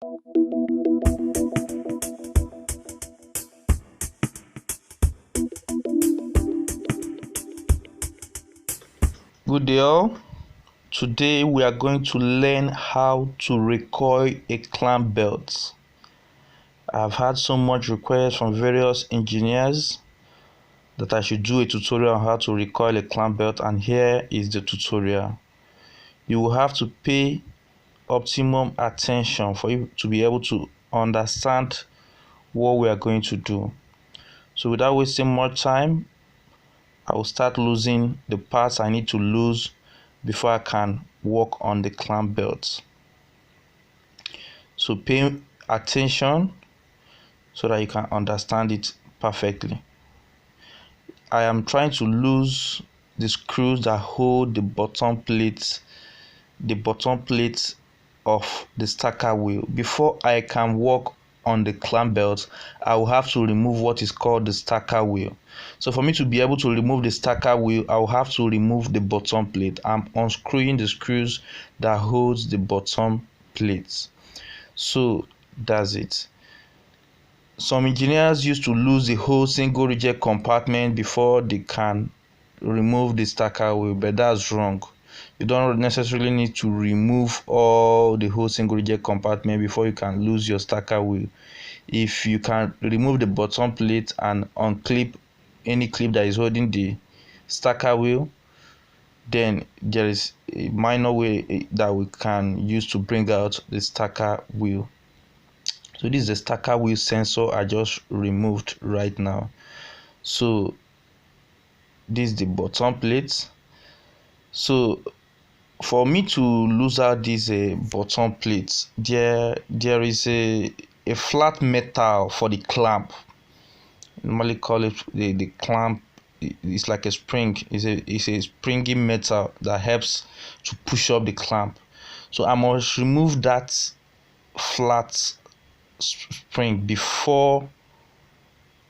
Good day all. Today we are going to learn how to recoil a clamp belt. I've had so much requests from various engineers that I should do a tutorial on how to recoil a clamp belt, and here is the tutorial. You will have to pay optimum attention for you to be able to understand what we are going to do. So without wasting much time, I will start losing the parts I need to lose before I can work on the clamp belt. So pay attention so that you can understand it perfectly. I am trying to lose the screws that hold the bottom plates of the stacker wheel. Before I can work on the clamp belt, I will have to remove what is called the stacker wheel. So for me to be able to remove the stacker wheel, I will have to remove the bottom plate. I'm unscrewing the screws that holds the bottom plates. So that's it. Some engineers used to lose the whole single reject compartment before they can remove the stacker wheel, but that's wrong. You don't necessarily need to remove all the whole single reject compartment before you can lose your stacker wheel. If you can remove the bottom plate and unclip any clip that is holding the stacker wheel, then there is a minor way that we can use to bring out the stacker wheel. So this is the stacker wheel sensor I just removed right now. So this is the bottom plate. So for me to lose out these bottom plates, there is a flat metal for the clamp. Normally call it the clamp. It's like a spring. It's a springy metal that helps to push up the clamp. So I must remove that flat spring before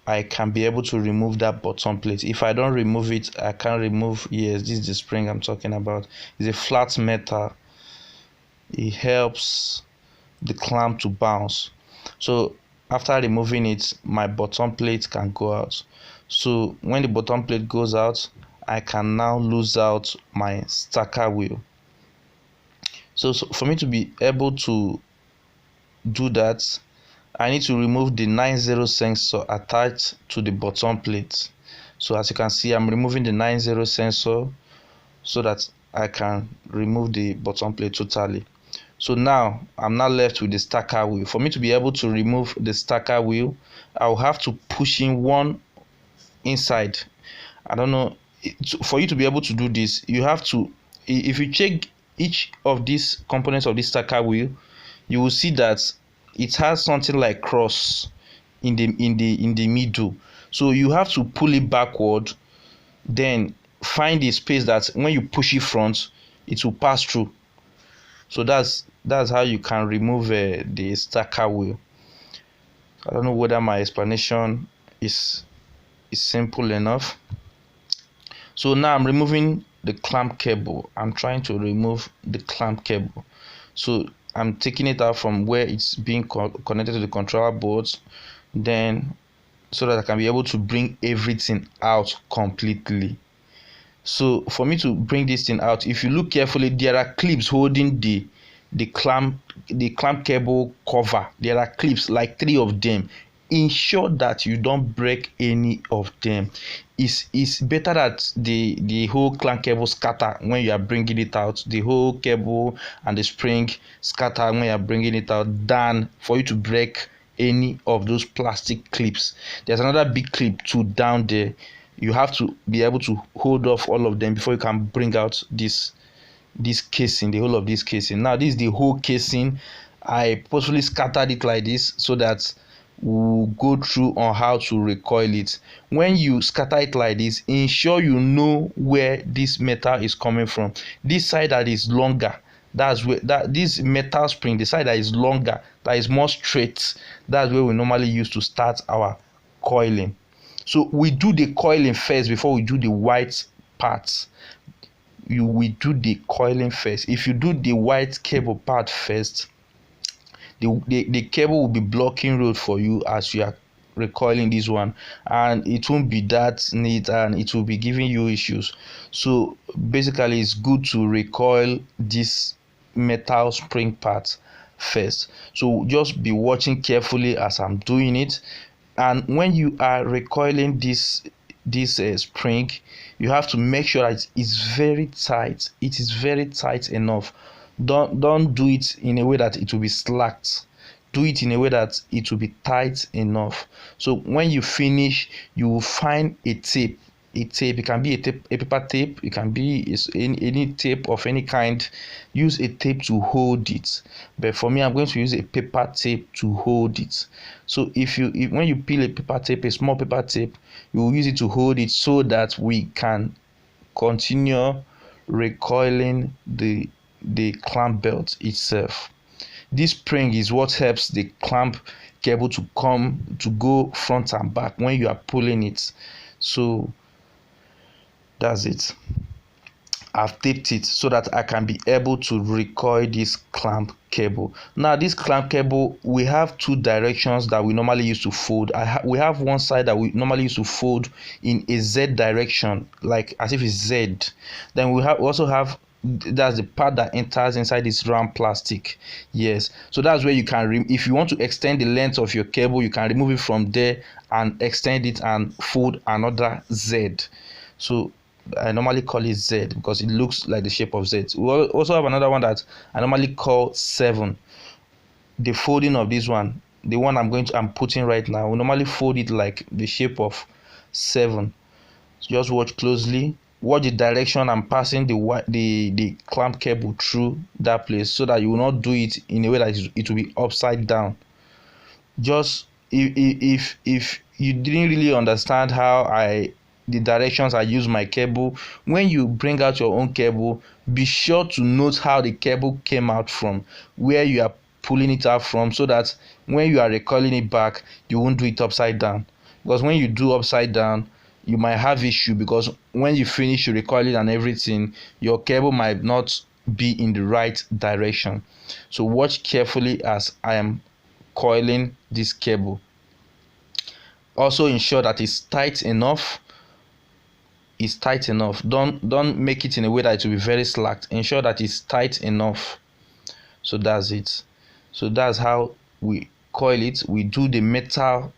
I can be able to remove that bottom plate. If I don't remove it, I can't remove. Yes, this is the spring I'm talking about. It's a flat metal. It helps the clamp to bounce. So after removing it, my bottom plate can go out. So when the bottom plate goes out, I can now lose out my stacker wheel. So for me to be able to do that, I need to remove the 90 sensor attached to the bottom plate. So as you can see, I'm removing the 90 sensor so that I can remove the bottom plate totally. So now I'm not left with the stacker wheel. For me to be able to remove the stacker wheel, I'll have to push in one inside. I don't know, for you to be able to do this, you have to, if you check each of these components of this stacker wheel, you will see that it has something like cross in the middle. So you have to pull it backward, then find a space that when you push it front, it will pass through. So that's how you can remove the stacker wheel. I don't know whether my explanation is simple enough. So now I'm removing the clamp cable. I'm trying to remove the clamp cable. So I'm taking it out from where it's being connected to the controller boards, then so that I can be able to bring everything out completely. So for me to bring this thing out, if you look carefully, there are clips holding the clamp cable cover. There are clips, like 3 of them. Ensure that you don't break any of them. It's better that the whole clamp cable scatter when you are bringing it out. The whole cable and the spring scatter when you are bringing it out, than for you to break any of those plastic clips. There's another big clip too down there. You have to be able to hold off all of them before you can bring out this casing, the whole of this casing. Now this is the whole casing. I purposely scattered it like this so that we'll go through on how to recoil it. When you scatter it like this, ensure you know where this metal is coming from. This side that is longer, that's where this metal spring, the side that is longer, that is more straight, that's where we normally use to start our coiling. So we do the coiling first before we do the white parts. We do the coiling first. If you do the white cable part first, the cable will be blocking road for you as you are recoiling this one, and it won't be that neat and it will be giving you issues. So basically it's good to recoil this metal spring part first. So just be watching carefully as I'm doing it. And when you are recoiling this spring, you have to make sure that it's very tight. It is very tight enough. Don't do it in a way that it will be slacked. Do it in a way that it will be tight enough. So when you finish, you will find a tape. It can be a paper tape, it can be any tape of any kind. Use a tape to hold it, but for me I'm going to use a paper tape to hold it. So when you peel a paper tape, a small paper tape, you will use it to hold it so that we can continue recoiling the clamp belt itself. This spring is what helps the clamp cable to go front and back when you are pulling it. So that's it. I've taped it so that I can be able to recoil this clamp cable. Now this clamp cable, we have two directions that we normally use to fold. We have one side that we normally use to fold in a Z direction, like as if it's Z. Then we also have, that's the part that enters inside this round plastic. Yes, so that's where you can if you want to extend the length of your cable, you can remove it from there and extend it and fold another Z. So I normally call it Z because it looks like the shape of Z. We also have another one that I normally call 7. The folding of this one, the one I'm putting right now, we normally fold it like the shape of 7. So just watch closely. Watch the direction I'm passing the clamp cable through that place, so that you will not do it in a way that it will be upside down. Just if you didn't really understand how the directions I use my cable, when you bring out your own cable, be sure to note how the cable came out from, where you are pulling it out from, so that when you are recoiling it back, you won't do it upside down. Because when you do upside down, you might have issue, because when you finish your recoiling and everything, your cable might not be in the right direction. So watch carefully as I am coiling this cable. Also ensure that it's tight enough. It's tight enough. Don't make it in a way that it will be very slack. Ensure that it's tight enough. So that's it. So that's how we coil it. We do the metal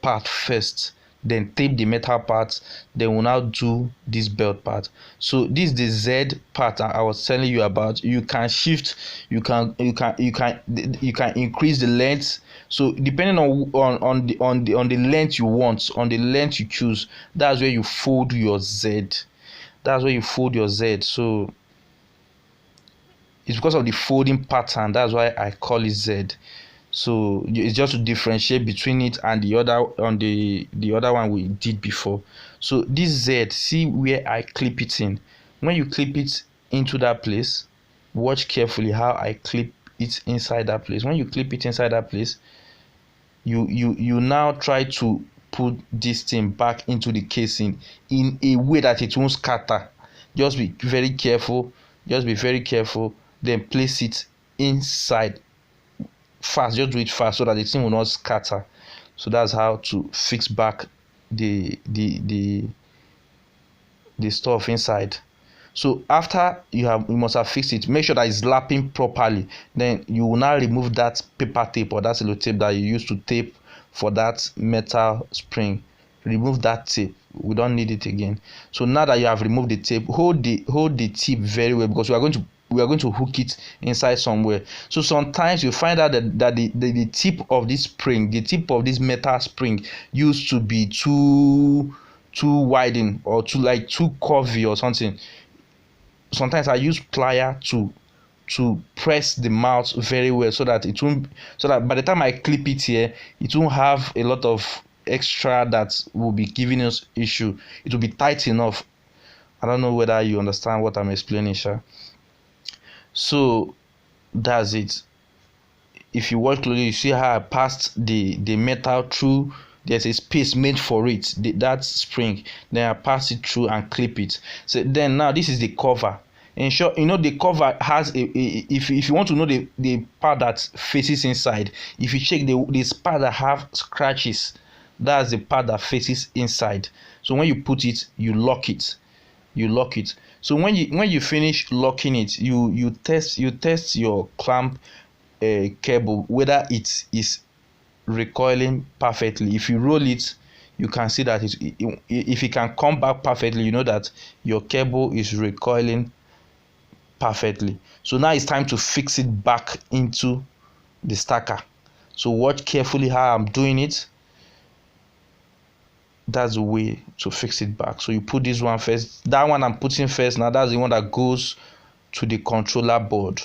part first, then tape the metal part, then we'll now do this belt part. So this is the Z part I was telling you about. You can shift, you can increase the length. So depending on the length you want, on the length you choose, that's where you fold your Z. That's where you fold your Z. So it's because of the folding pattern, that's why I call it Z. So it's just to differentiate between it and the other one we did before. So this Z, see where I clip it in. When you clip it into that place, watch carefully how I clip it inside that place. When you clip it inside that place, you now try to put this thing back into the casing in a way that it won't scatter. Just be very careful. Then place it inside fast. Just do it fast so that the thing will not scatter. So that's how to fix back the stuff inside. So after you must have fixed it, make sure that it's lapping properly. Then you will now remove that paper tape or that cello tape that you used to tape for that metal spring. Remove that tape. We don't need it again. So now that you have removed the tape, hold the tip very well, because we are going to hook it inside somewhere. So sometimes you find out that the tip of this spring, the tip of this metal spring, used to be too widened or too curvy or something. Sometimes I use plier to press the mouth very well, so that by the time I clip it here, it won't have a lot of extra that will be giving us issue. It will be tight enough. I don't know whether you understand what I'm explaining, sir. So that's it. If you watch closely, you see how I passed the metal through. There's a space made for it, that spring. Then I pass it through and clip it. So then now this is the cover. ensure the cover has if you want to know the part that faces inside. If you check the part that have scratches, that's the part that faces inside. So when you put it, you lock it. So when you finish locking it, you test your clamp cable whether it is recoiling perfectly. If you roll it, you can see that if it can come back perfectly, you know that your cable is recoiling perfectly. So now it's time to fix it back into the stacker. So watch carefully how I'm doing it. That's the way to fix it back. So you put this one first. That one I'm putting first. Now that's the one that goes to the controller board.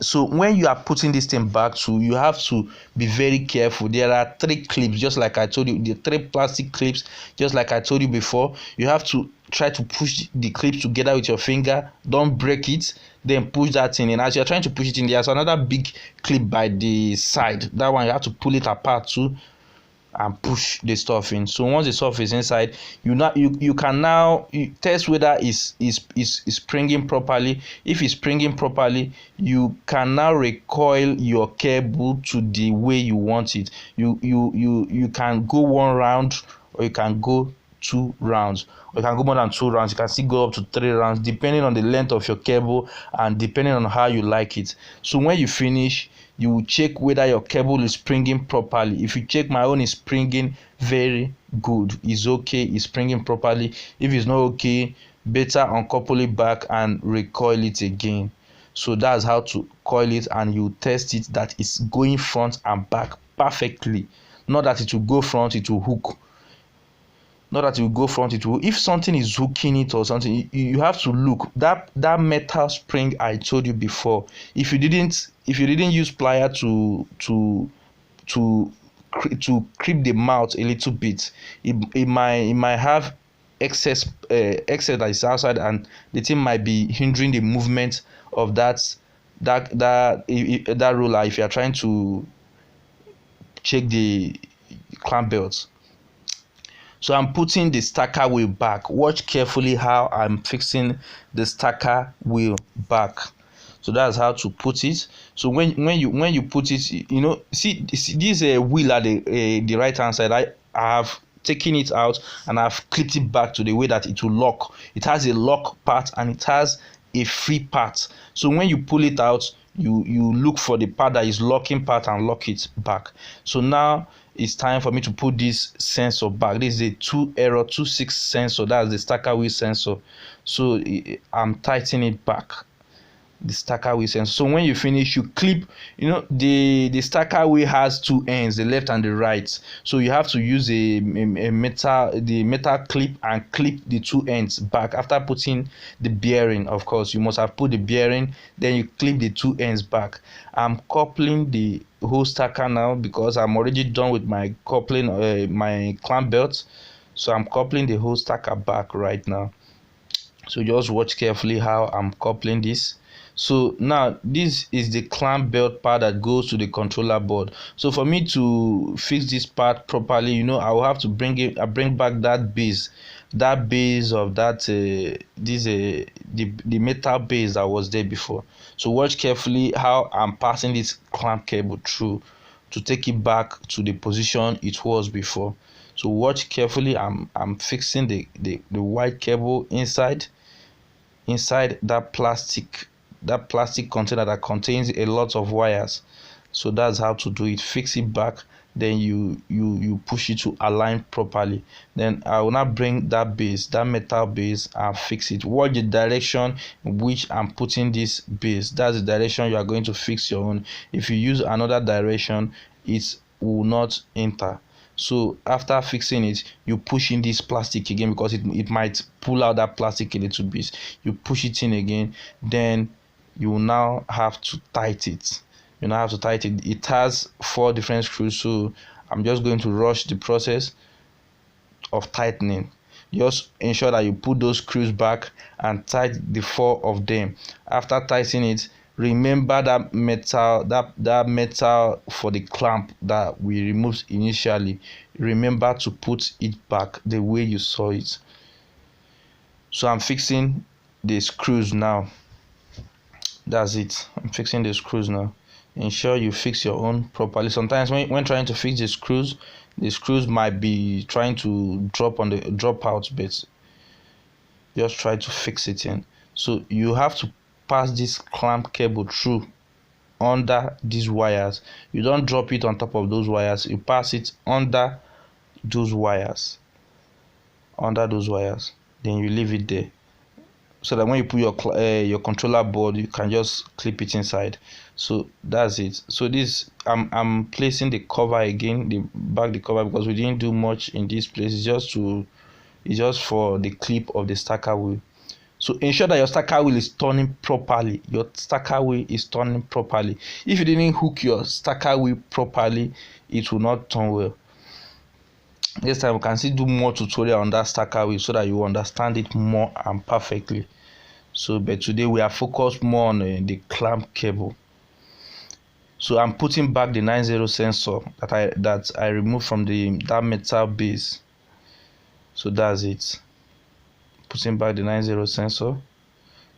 So when you are putting this thing back, so you have to be very careful. There are 3 clips, just like I told you, the 3 plastic clips, just like I told you before. You have to try to push the clips together with your finger. Don't break it. Then push that thing in. As you're trying to push it in, there's another big clip by the side. That one you have to pull it apart too and push the stuff in. So once the stuff is inside, you can now test whether it's springing properly. If it's springing properly, you can now recoil your cable to the way you want it. You can go 1 round, or you can go 2 rounds, or you can go more than 2 rounds. You can still go up to 3 rounds depending on the length of your cable and depending on how you like it. So when you finish, you check whether your cable is springing properly. If you check my own is springing very good, it's okay, it's springing properly. If it's not okay, better uncouple it back and recoil it again. So that's how to coil it, and you test it that it's going front and back perfectly. Not that it will go front, it will hook. Not that it will go front, it will. If something is hooking it or something, you have to look that metal spring I told you before. If you didn't use plier to creep the mouth a little bit, it might have excess that is outside, and the thing might be hindering the movement of that roller if you are trying to check the clamp belt. So I'm putting the stacker wheel back. Watch carefully how I'm fixing the stacker wheel back. So that's how to put it. So when you put it, see this wheel at the right hand side. I have taken it out and I've clipped it back to the way that it will lock. It has a lock part and it has a free part. So when you pull it out, you look for the part that is locking part and lock it back. So now it's time for me to put this sensor back. This is a 2-error-26 sensor. That's the stacker wheel sensor. So I'm tightening it back, the stacker wheel sensor. So when you finish, you clip. The stacker wheel has 2 ends, the left and the right. So you have to use the metal clip and clip the 2 ends back. After putting the bearing, of course, you must have put the bearing. Then you clip the 2 ends back. I'm coupling the whole stacker now because I'm already done with my coupling, my clamp belt. So I'm coupling the whole stacker back right now. So just watch carefully how I'm coupling this. So now this is the clamp belt part that goes to the controller board. So for me to fix this part properly, I will have to bring back that base of that the metal base that was there before. So watch carefully how I'm passing this clamp cable through to take it back to the position it was before. So watch carefully. I'm fixing the white cable inside that plastic container that contains a lot of wires. So that's how to do it. Fix it back, then you push it to align properly. Then I will now bring that metal base, and fix it. Watch the direction in which I'm putting this base. That's the direction you are going to fix your own. If you use another direction, it will not enter. So after fixing it, you push in this plastic again because it might pull out that plastic a little bit. You push it in again, then you now have to tighten it. It has 4 different screws, so I'm just going to rush the process of tightening. Just ensure that you put those screws back and tighten the 4 of them. After tightening it, remember that metal for the clamp that we removed initially. Remember to put it back the way you saw it. So I'm fixing the screws now. That's it. I'm fixing the screws now. Ensure you fix your own properly. Sometimes when trying to fix the screws might be trying to drop out, but just try to fix it in. So you have to pass this clamp cable through under these wires. You don't drop it on top of those wires, you pass it under those wires, then you leave it there, so that when you put your controller board, you can just clip it inside. So that's it. So this, I'm placing the cover again, the cover, because we didn't do much in this place. It's just for the clip of the stacker wheel. So ensure that your stacker wheel is turning properly. If you didn't hook your stacker wheel properly, it will not turn well. Next time we can still do more tutorial on that stacker wheel so that you understand it more and perfectly. So but today we are focused more on the clamp cable. So I'm putting back the 90 sensor that I removed from that metal base. So that's it. Putting back the 90 sensor.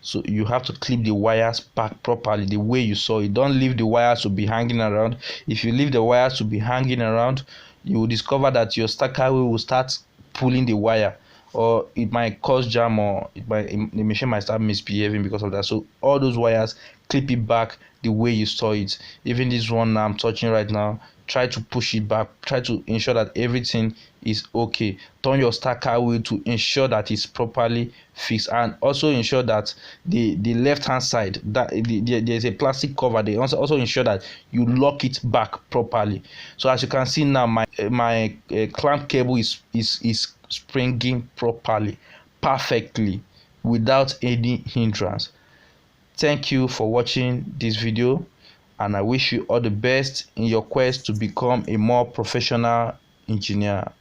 So you have to clip the wires back properly the way you saw it. Don't leave the wires to be hanging around. If you leave the wires to be hanging around, you will discover that your stacker wheel will start pulling the wire, or it might cause jam, or the machine might start misbehaving because of that. So all those wires, clip it back the way you saw it. Even this one now I'm touching right now, try to push it back, try to ensure that everything is okay. Turn your stacker wheel to ensure that it's properly fixed, and also ensure that the left hand side, that there's a plastic cover. They also ensure that you lock it back properly. So as you can see now, my clamp cable is springing properly, perfectly, without any hindrance. Thank you for watching this video, and I wish you all the best in your quest to become a more professional engineer.